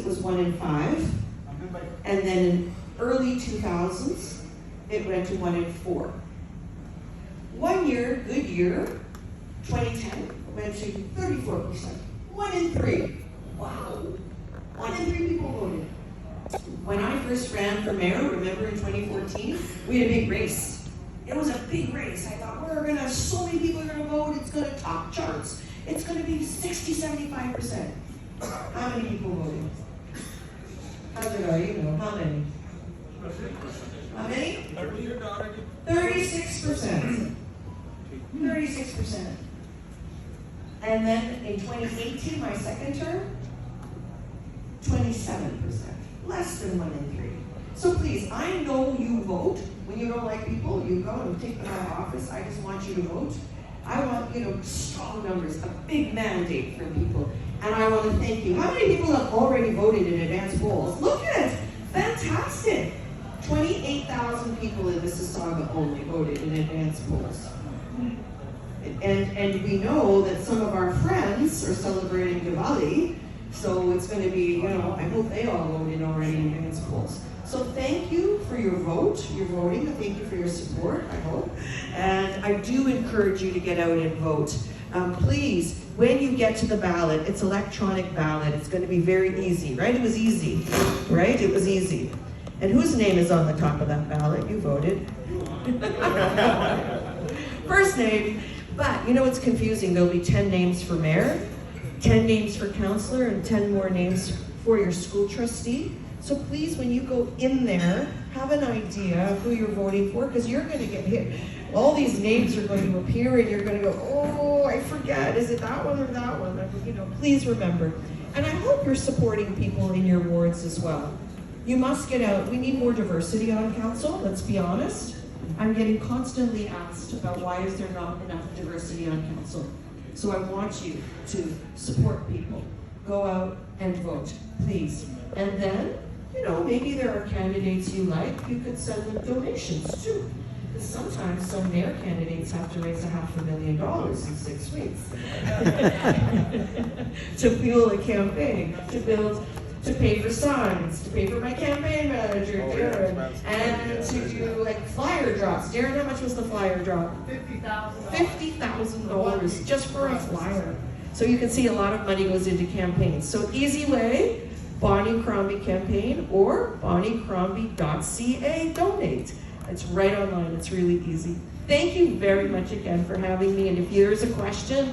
was 1 in 5. And then in early 2000s, it went to 1 in 4. 1 year, good year, 2010, went to 34%. 1 in 3. Wow. 1 in 3 people voted. When I first ran for mayor, remember in 2014, we had a big race. It was a big race. I thought, we're going to have so many people are going to vote. It's going to top charts. It's going to be 60, 75%. How many people voted? How did I, how many? How many? 36%. 36%. And then in 2018, my second term, 27%. Less than 1 in 3. So please, I know you vote. When you don't like people, you go and take them out of office. I just want you to vote. I want, strong numbers, a big mandate for people. And I want to thank you. How many people have already voted in advance polls? Look at it. Fantastic. 28,000 people in Mississauga only voted in advance polls. And we know that some of our friends are celebrating Diwali, so it's going to be, I hope they all voted already in advance polls. So thank you for your vote, your voting. Thank you for your support, I hope. And I do encourage you to get out and vote. Please, when you get to the ballot, it's electronic ballot. It's going to be very easy, right? It was easy, right? It was easy. And whose name is on the top of that ballot? You voted. First name. But it's confusing. There'll be 10 names for mayor, 10 names for councillor, and 10 more names for your school trustee. So please, when you go in there, have an idea of who you're voting for, because you're going to get hit. All these names are going to appear, and you're going to go, oh, I forget. Is it that one or that one? Please remember. And I hope you're supporting people in your wards as well. You must get out. We need more diversity on council, let's be honest. I'm getting constantly asked about why is there not enough diversity on council. So I want you to support people. Go out and vote, please. And then, maybe there are candidates you like. You could send them donations too. Because sometimes some mayor candidates have to raise $500,000 in 6 weeks to fuel a campaign, to pay for signs, to pay for my campaign manager, Darren, and to do flyer drops. Darren, how much was the flyer drop? $50,000 just for a flyer. So you can see a lot of money goes into campaigns. So easy way, Bonnie Crombie campaign or bonniecrombie.ca donate. It's right online, it's really easy. Thank you very much again for having me. And if there's a question,